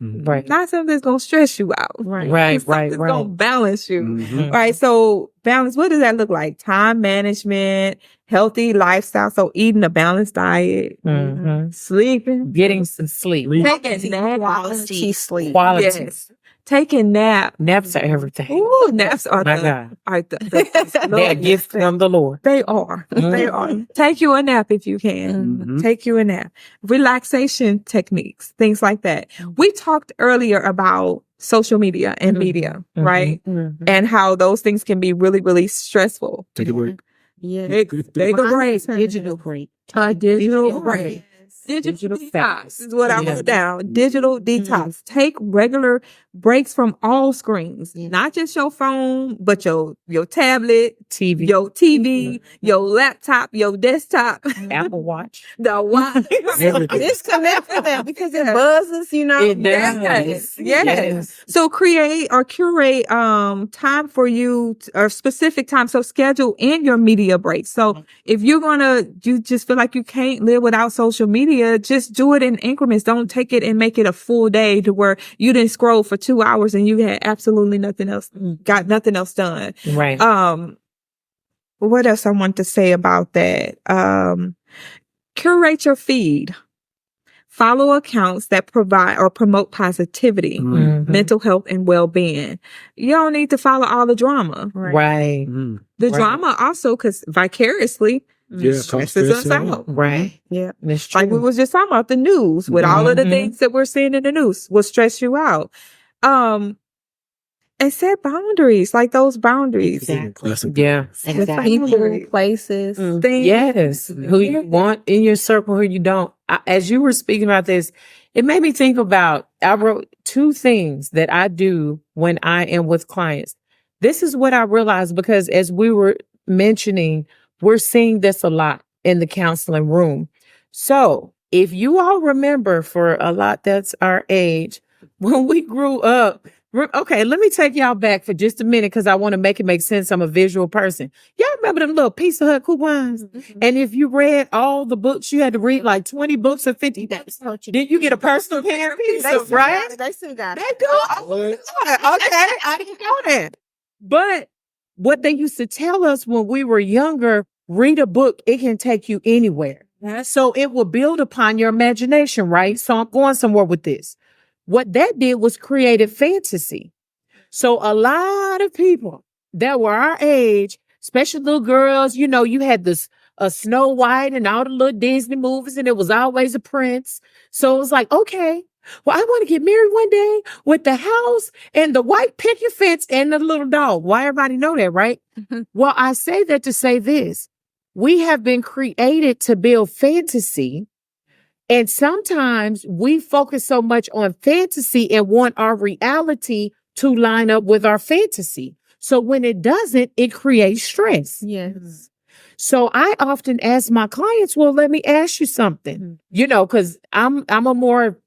Right. Not something that's going to stress you out. Right. Something's going to balance you. Right. So balance, what does that look like? Time management, healthy lifestyle. So eating a balanced diet, sleeping, Getting some sleep. taking Quality sleep. Quality. Yes. Taking Naps are everything. Ooh, naps are My God. they're a gift from the Lord. They are. They are. Take you a nap if you can. Take you a nap. Relaxation techniques, things like that. We talked earlier about social media and media, right? And how those things can be really, really stressful. Take a break. Yeah. Take a break. Digital break. Digital break. Digital detox is what I wrote down. Digital detox. Take regular breaks from all screens, not just your phone, but your tablet, TV. your TV, your laptop, your desktop, Apple Watch. the watch. Disconnect from that because it buzzes, you know. It does. Yes. So create or curate time for you or specific time. So schedule in your media breaks. So if you just feel like you can't live without social media, just do it in increments. Don't take it and make it a full day to where you didn't scroll for 2 hours and you had absolutely nothing else, got nothing else done. Right. What else I want to say about that? Curate your feed. Follow accounts that provide or promote positivity, mental health, and well-being. You don't need to follow all the drama. Right. The drama also, because vicariously, stresses us out. Right. Yeah. That's true. Like we was just talking about the news with all of the things that we're seeing in the news will stress you out. And set boundaries, like those boundaries. Exactly. Yeah. With Exactly. people, places. Things. Yes. Who you want in your circle, who you don't. As you were speaking about this, it made me think about, I wrote 2 things that I do when I am with clients. This is what I realized because as we were mentioning, we're seeing this a lot in the counseling room. So if you all remember, for a lot that's our age, when we grew up, okay, let me take y'all back for just a minute because I want to make it make sense. I'm a visual person. Y'all remember them little Pizza Hut coupons? And if you read all the books, you had to read like 20 books or 50 days. Then you get a personal pan pizza, right? They still got They it. do. Okay, I didn't know that. But what they used to tell us when we were younger, read a book, it can take you anywhere. So it will build upon your imagination, right? So I'm going somewhere with this. What that did was created fantasy. So a lot of people that were our age, especially little girls, you know, you had this Snow White and all the little Disney movies, and it was always a prince. So it was like, okay, well, I want to get married one day with the house and the white picket fence and the little dog. Why everybody know that, right? Well, I say that to say this. We have been created to build fantasy. And sometimes we focus so much on fantasy and want our reality to line up with our fantasy. So when it doesn't, it creates stress. Yes. So I often ask my clients, well, let me ask you something, you know, because I'm a more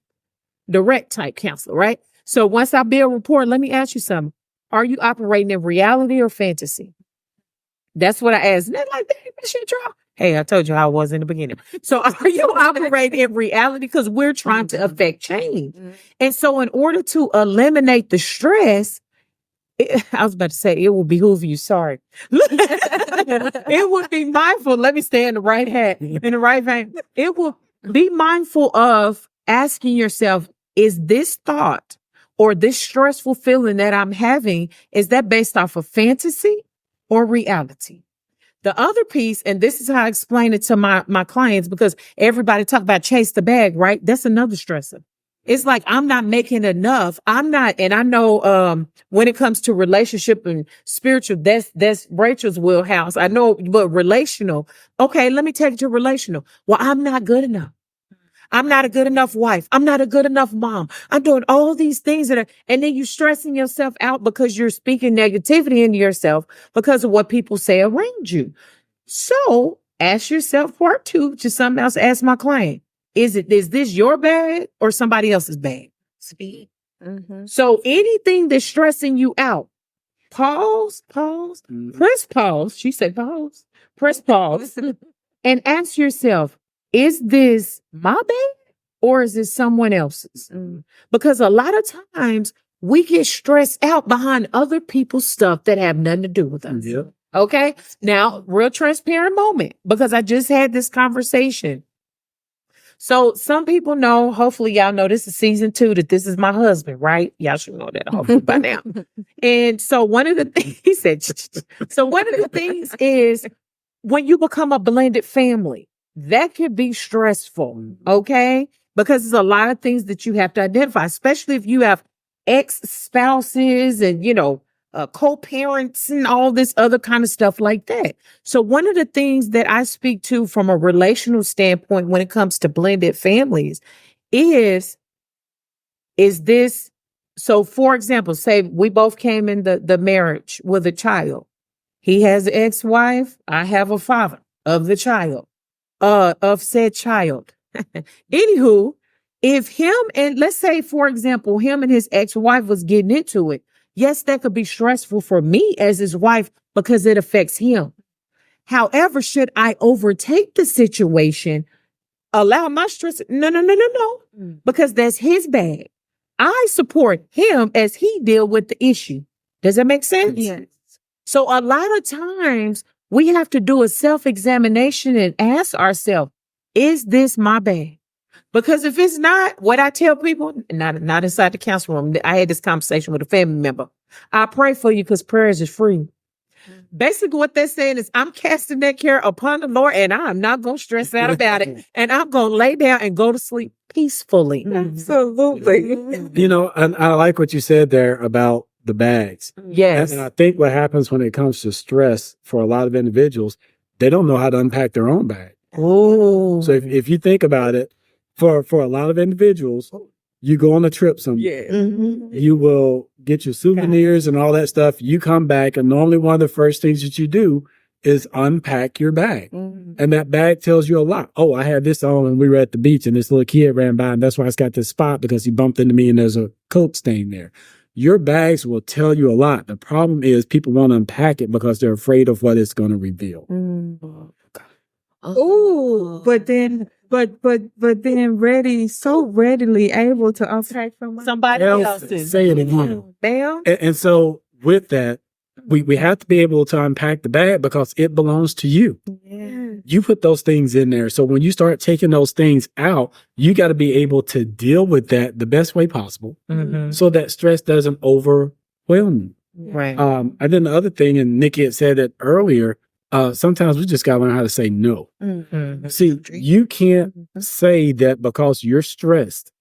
direct type counselor, right? So once I build rapport, let me ask you something. Are you operating in reality or fantasy? That's what I asked. And they're like, that shit, y'all. Hey, I told you how I was in the beginning. So are you operating in reality? Because we're trying to affect change. And so in order to eliminate the stress, I was about to say, it will behoove you. Sorry. It would be mindful. Let me stay in the right hat, in the right vein. It will be mindful of asking yourself, is this thought or this stressful feeling that I'm having, is that based off of fantasy or reality? The other piece, and this is how I explain it to my clients, because everybody talk about chase the bag, right? That's another stressor. It's like, I'm not making enough. I'm not, and I know when it comes to relationship and spiritual, that's Rachel's wheelhouse. I know, but relational. Okay, let me take it to relational. Well, I'm not good enough. I'm not a good enough wife. I'm not a good enough mom. I'm doing all these things and then you stressing yourself out because you're speaking negativity into yourself because of what people say around you. So ask yourself, part 2, to something else. Ask my client, is this your bag or somebody else's bag? Speed. So anything that's stressing you out, pause, press pause. She said pause, press pause, and ask yourself, is this my bag or is this someone else's? Because a lot of times we get stressed out behind other people's stuff that have nothing to do with us. Yep. Okay. Now, real transparent moment, because I just had this conversation. So some people know, hopefully y'all know this is season 2, that this is my husband, right? Y'all should know that hopefully by now. And so one of the things he said, so one of the things is when you become a blended family, that can be stressful. Okay. Because there's a lot of things that you have to identify, especially if you have ex-spouses and, you know, co-parents and all this other kind of stuff like that. So one of the things that I speak to from a relational standpoint when it comes to blended families is this. So for example, say we both came in the marriage with a child. He has an ex-wife. I have a father of the child, of said child. Anywho, if him and let's say, for example, him and his ex-wife was getting into it, yes, that could be stressful for me as his wife because it affects him. However, should I overtake the situation, allow my stress? No, because that's his bag. I support him as he deal with the issue. Does that make sense? Yes. So a lot of times we have to do a self-examination and ask ourselves, is this my bag? Because if it's not, what I tell people, not inside the council room, I had this conversation with a family member. I pray for you because prayers is free. Basically what they're saying is I'm casting that care upon the Lord and I'm not going to stress out about it. And I'm going to lay down and go to sleep peacefully. Absolutely. You know, and I like what you said there about the bags. Yes. And I think what happens when it comes to stress for a lot of individuals, they don't know how to unpack their own bag. Oh. So if you think about it, for a lot of individuals, you go on a trip somewhere. You will get your souvenirs and all that stuff. You come back, and normally one of the first things that you do is unpack your bag. And that bag tells you a lot. Oh, I had this on when we were at the beach, and this little kid ran by, and that's why it's got this spot, because he bumped into me and there's a Coke stain there. Your bags will tell you a lot. The problem is people won't unpack it because they're afraid of what it's going to reveal. Ooh, but then so readily able to unpack from Somebody else's. Say it again. Bam. And so with that, we have to be able to unpack the bag because it belongs to you. Yeah. You put those things in there. So when you start taking those things out, you got to be able to deal with that the best way possible so that stress doesn't overwhelm you. Right. And then the other thing, and Nikki had said it earlier, sometimes we just got to learn how to say no. See, you can't say that because you're stressed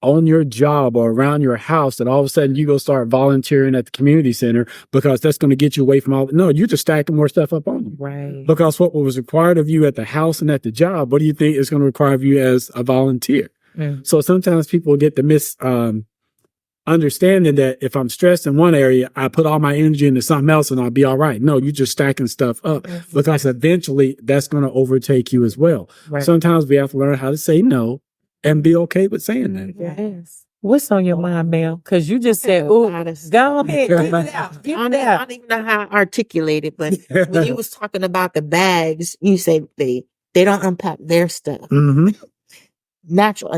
on your job or around your house that all of a sudden you go start volunteering at the community center because that's going to get you away from all. No, you're just stacking more stuff up on you. Right. Because what was required of you at the house and at the job, what do you think is going to require of you as a volunteer? So sometimes people get the understanding that if I'm stressed in one area, I put all my energy into something else and I'll be all right. No, you're just stacking stuff up because eventually that's going to overtake you as well. Right. Sometimes we have to learn how to say no and be okay with saying that. Yes. What's on your mind, Mel? Because you just said, "Oh, go ahead, get it out, I don't even know how to articulate it, but when you was talking about the bags, you said they don't unpack their stuff. A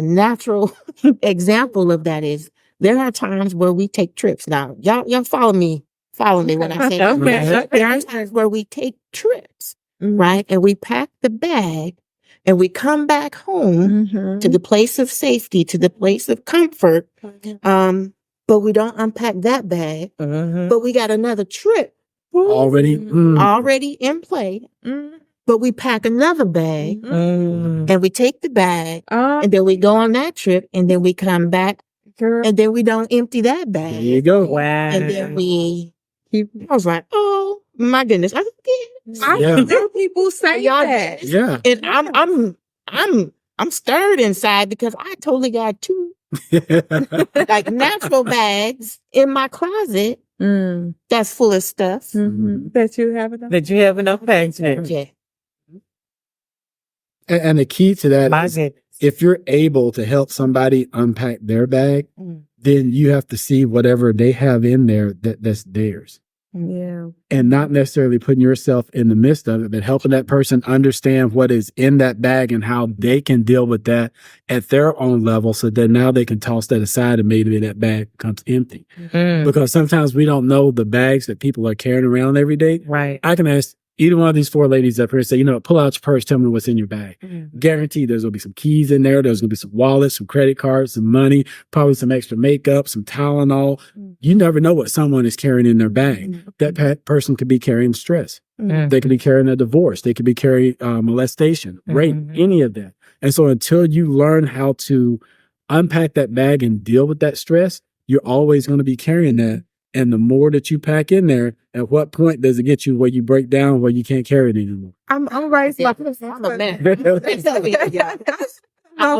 natural example of that is there are times where we take trips. Now, y'all follow me when I say that. There are times where we take trips, right? And we pack the bag and we come back home to the place of safety, to the place of comfort. But we don't unpack that bag. But we got another trip Already in play. But we pack another bag and we take the bag and then we go on that trip and then we come back and then we don't empty that bag. There you go. Wow. And then I was like, oh my goodness. I hear people say that. Yeah. And I'm stirred inside because I totally got two like natural bags in my closet that's full of stuff. That you have enough. That you have enough bags for. Yeah. And the key to that is goodness. if you're able to help somebody unpack their bag, then you have to see whatever they have in there that's theirs. Yeah. And not necessarily putting yourself in the midst of it, but helping that person understand what is in that bag and how they can deal with that at their own level. So that now they can toss that aside and maybe that bag becomes empty. Because sometimes we don't know the bags that people are carrying around every day. Right. I can ask either one of these four ladies up here and say, pull out your purse, tell me what's in your bag. Guaranteed there's going to be some keys in there. There's going to be some wallets, some credit cards, some money, probably some extra makeup, some Tylenol. You never know what someone is carrying in their bag. That person could be carrying stress. They could be carrying a divorce. They could be carrying molestation, rape, any of that. And so until you learn how to unpack that bag and deal with that stress, you're always going to be carrying that. And the more that you pack in there, at what point does it get you where you break down, where you can't carry it anymore? I'm right. I'm a mess. I'm a mess. I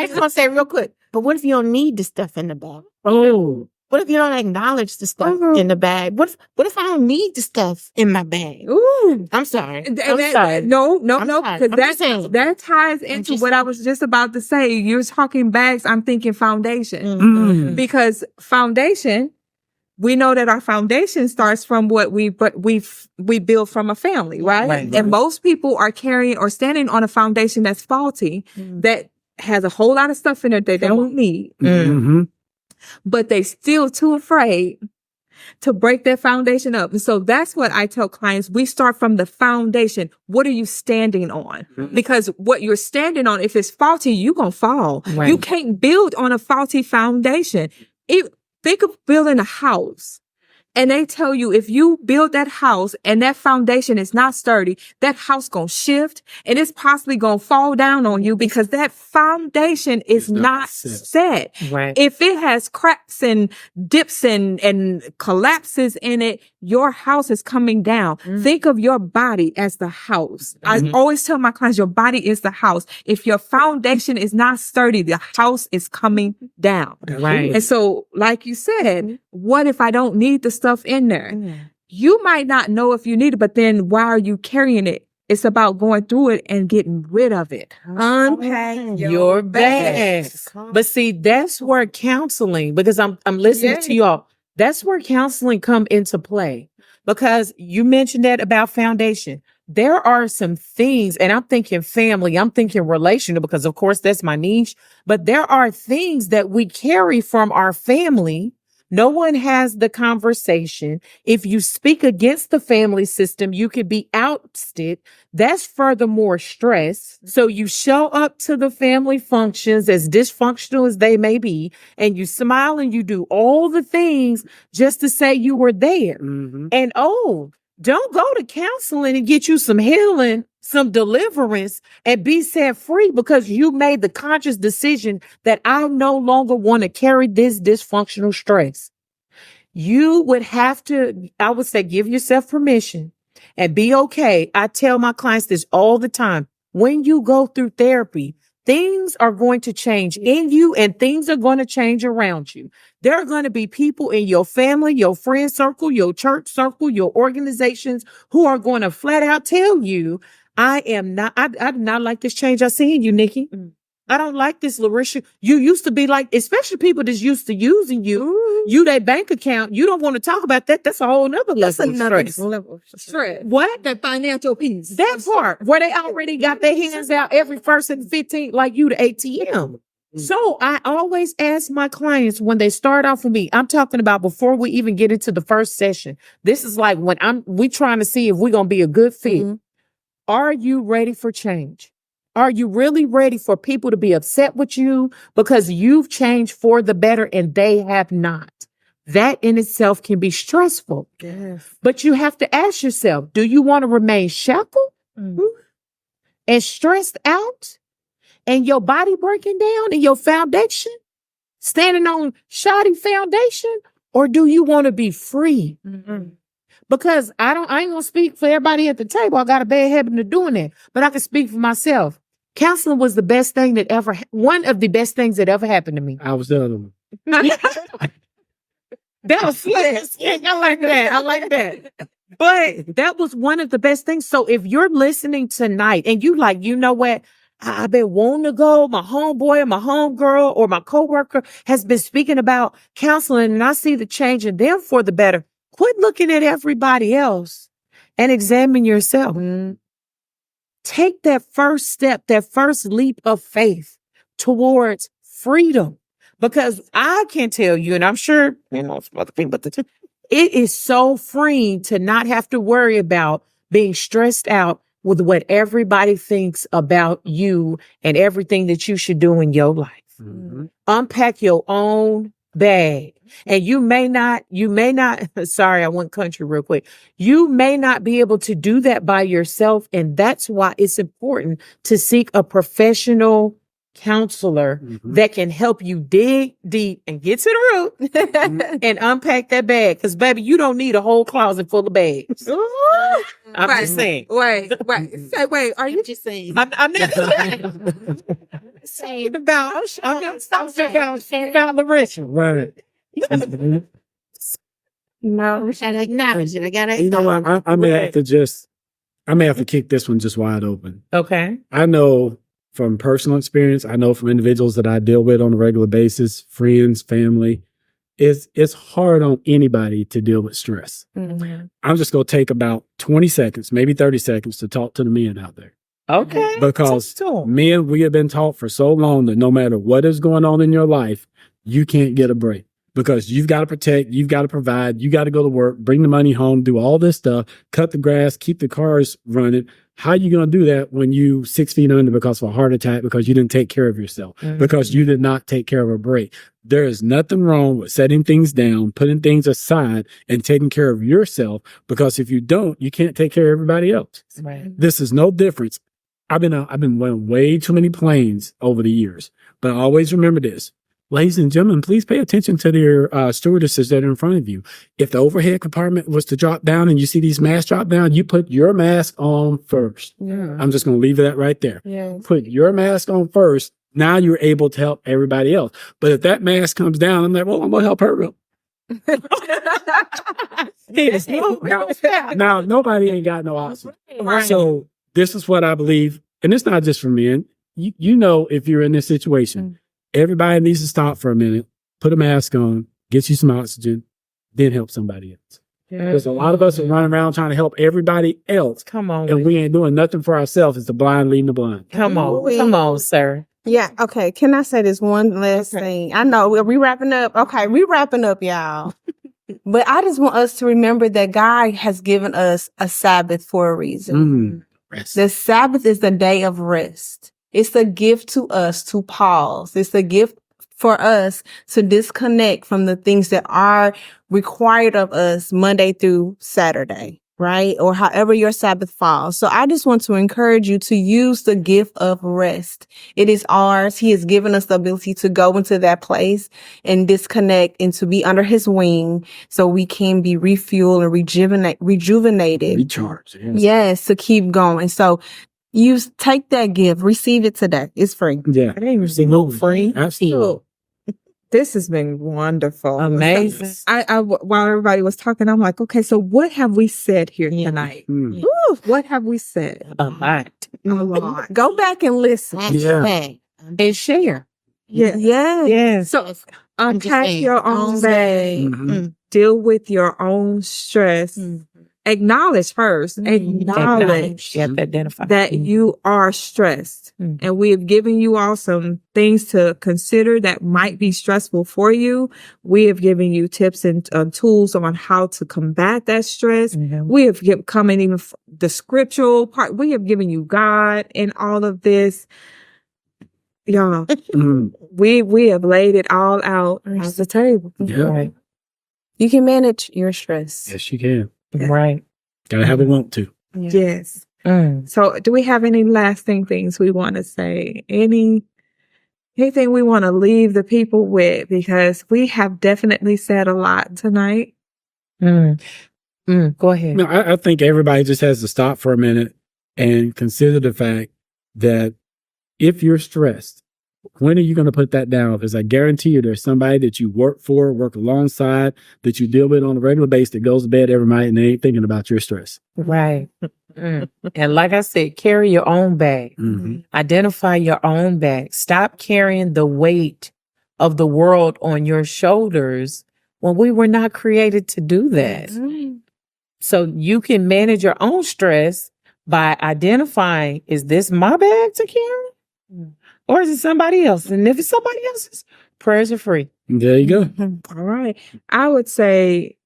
was gonna say real quick, but what if you don't need the stuff in the bag? Oh. What if you don't acknowledge the stuff in the bag? What if I don't need the stuff in my bag? Ooh. I'm sorry. No, because that ties into just what I was just about to say. You're talking bags, I'm thinking foundation. Because foundation, we know that our foundation starts from what we build from a family, right? And most people are carrying or standing on a foundation that's faulty, that has a whole lot of stuff in it that they don't need. But they still too afraid to break that foundation up. And so that's what I tell clients. We start from the foundation. What are you standing on? Because what you're standing on, if it's faulty, you're going to fall. Right. You can't build on a faulty foundation. Think of building a house. And they tell you if you build that house and that foundation is not sturdy, that house gonna shift and it's possibly gonna fall down on you because that foundation is not set. Right. If it has cracks and dips and collapses in it, your house is coming down. Think of your body as the house. I always tell my clients, your body is the house. If your foundation is not sturdy, the house is coming down. Right. And so, like you said, what if I don't need the stuff in there? You might not know if you need it, but then why are you carrying it? It's about going through it and getting rid of it. Unpack Your bags. But see, that's where counseling, because I'm listening to y'all. That's where counseling come into play, because you mentioned that about foundation. There are some things, and I'm thinking family, I'm thinking relational, because of course that's my niche, but there are things that we carry from our family. No one has the conversation. If you speak against the family system, you could be ousted. That's furthermore stress. So you show up to the family functions, as dysfunctional as they may be, and you smile and you do all the things just to say you were there. And don't go to counseling and get you some healing, some deliverance, and be set free because you made the conscious decision that I no longer want to carry this dysfunctional stress. You would have to, I would say, give yourself permission and be okay. I tell my clients this all the time. When you go through therapy, things are going to change in you and things are going to change around you. There are going to be people in your family, your friend circle, your church circle, your organizations who are going to flat out tell you, I do not like this change I see in you, Nikki. I don't like this, Larisha. You used to be like, especially people that's used to using you, their bank account. You don't want to talk about that. That's a whole nother level of stress. Stress. What? That financial piece. That part where they already got their hands out every first and 15th, like you, the ATM. So I always ask my clients when they start off with me, I'm talking about before we even get into the first session. This is like when we trying to see if we're going to be a good fit. Are you ready for change? Are you really ready for people to be upset with you because you've changed for the better and they have not? That in itself can be stressful. Yes. But you have to ask yourself, do you want to remain shackled and stressed out and your body breaking down and your foundation standing on shoddy foundation? Or do you want to be free? Because I ain't gonna speak for everybody at the table. I got a bad habit of doing that, but I can speak for myself. Counseling was the best thing one of the best things that ever happened to me. I was the other one. That was fast. Yeah, I like that. I like that. But that was one of the best things. So if you're listening tonight and you like, you know what? I've been wanting to go. My homeboy or my homegirl or my coworker has been speaking about counseling and I see the change in them for the better. Quit looking at everybody else and examine yourself. Take that first step, that first leap of faith towards freedom. Because I can tell you, and I'm sure, some other people, but it is so freeing to not have to worry about being stressed out with what everybody thinks about you and everything that you should do in your life. Unpack your own bag. And you may not, sorry, I went country real quick. You may not be able to do that by yourself. And that's why it's important to seek a professional counselor that can help you dig deep and get to the root and unpack that bag. Because baby, you don't need a whole closet full of bags. I'm just saying. Wait. Are you just saying? I'm not saying about the rich. Right. No, I gotta acknowledge it. I gotta. You know what? I may have to kick this one just wide open. Okay. I know from personal experience, I know from individuals that I deal with on a regular basis, friends, family, it's hard on anybody to deal with stress. I'm just going to take about 20 seconds, maybe 30 seconds to talk to the men out there. Okay. Because men, we have been taught for so long that no matter what is going on in your life, you can't get a break. because you've got to protect, you've got to provide, you got to go to work, bring the money home, do all this stuff, cut the grass, keep the cars running. How are you going to do that when you 6 feet under because of a heart attack, because you didn't take care of yourself, because you did not take care of a break? There is nothing wrong with setting things down, putting things aside, and taking care of yourself, because if you don't, you can't take care of everybody else. Right. This is no difference. I've been wearing way too many planes over the years, but I always remember this. Ladies and gentlemen, please pay attention to their stewardesses that are in front of you. If the overhead compartment was to drop down and you see these masks drop down, you put your mask on first. Yeah. I'm just going to leave that right there. Yeah. Put your mask on first. Now you're able to help everybody else. But if that mask comes down, I'm like, well, I'm going to help her. Now, nobody ain't got no oxygen. Right. So this is what I believe. And it's not just for men. You know, if you're in this situation, everybody needs to stop for a minute, put a mask on, get you some oxygen, then help somebody else. Because a lot of us are running around trying to help everybody else, Come on. and we ain't doing nothing for ourselves. It's the blind leading the blind. Come on. Come on, sir. Yeah. Okay. Can I say this one last thing? I know. Are we wrapping up? Okay. We wrapping up, y'all. But I just want us to remember that God has given us a Sabbath for a reason. Rest. The Sabbath is the day of rest. It's a gift to us to pause. It's a gift for us to disconnect from the things that are required of us Monday through Saturday, right? Or however your Sabbath falls. So I just want to encourage you to use the gift of rest. It is ours. He has given us the ability to go into that place and disconnect and to be under his wing so we can be refueled and rejuvenated. Recharge. Yes. Yes, to keep going. So take that gift, receive it today. It's free. Yeah. I didn't receive no free. Absolutely. This has been wonderful. Amazing. While everybody was talking, I'm like, okay, so what have we said here tonight? Mm. Ooh, what have we said? A lot. A lot. Go back and listen. Yeah. And share. Yeah. Yeah. Yes. So unpack your own bag. Mhm. Deal with your own stress. Acknowledge first. Acknowledge You have to identify. that you are stressed. Mhm. And we have given you all some things to consider that might be stressful for you. We have given you tips and tools on how to combat that stress. Mhm. We have come in even the scriptural part. We have given you God in all of this. Y'all, Mhm. we have laid it all out on the table. Yeah. Right. You can manage your stress. Yes, you can. Right. Gotta have a want to. Yes. Mm. So do we have any lasting things we want to say? Anything we want to leave the people with? Because we have definitely said a lot tonight. Mm. Mm. Go ahead. No, I think everybody just has to stop for a minute and consider the fact that if you're stressed, when are you going to put that down? Because I guarantee you there's somebody that you work for, work alongside, that you deal with on a regular basis that goes to bed every night and they ain't thinking about your stress. Right. Mm. And like I said, carry your own bag. Mm-hmm. Identify your own bag. Stop carrying the weight of the world on your shoulders when we were not created to do that. So you can manage your own stress by identifying, is this my bag to carry? Or is it somebody else? And if it's somebody else's, prayers are free. There you go. All right. I would say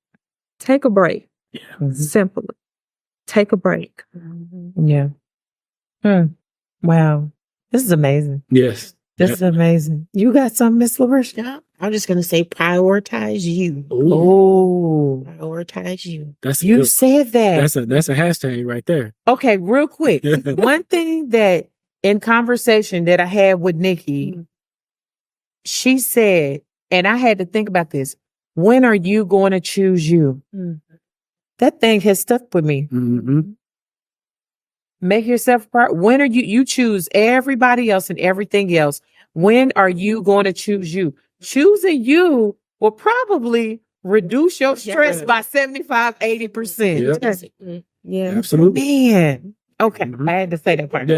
take a break. Simply. Take a break. Yeah. Wow. This is amazing. Yes. This is amazing. You got something, Miss LaRisha? Yeah. I'm just going to say prioritize you. Oh, Prioritize you. That's you good. said that. That's a hashtag right there. Okay, real quick. One thing that in conversation that I had with Nikki, she said, and I had to think about this. When are you going to choose you? That thing has stuck with me. Mm-hmm. Make yourself a part. When are you choose everybody else and everything else? When are you going to choose you? Choosing you will probably reduce your stress by 75, 80%. Yep. Yeah. Absolutely. Man. Okay. Mhm. I had to say that part.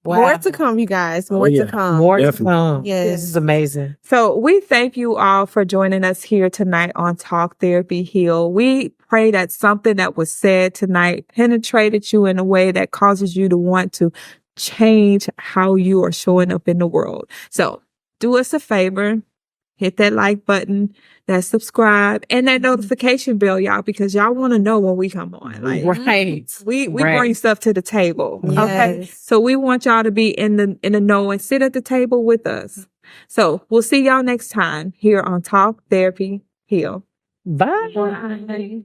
Wow. More to come, you guys. More yeah. to come. More to Definitely. come. Yes. This is amazing. So we thank you all for joining us here tonight on Talk Therapy Heal. We pray that something that was said tonight penetrated you in a way that causes you to want to change how you are showing up in the world. So do us a favor. hit that like button, that subscribe, and that notification bell, y'all, because y'all want to know when we come on. Like, Right. we Right. bring stuff to the table. Okay. Yes. So we want y'all to be in the know and sit at the table with us. So we'll see y'all next time here on Talk Therapy Heal. Bye.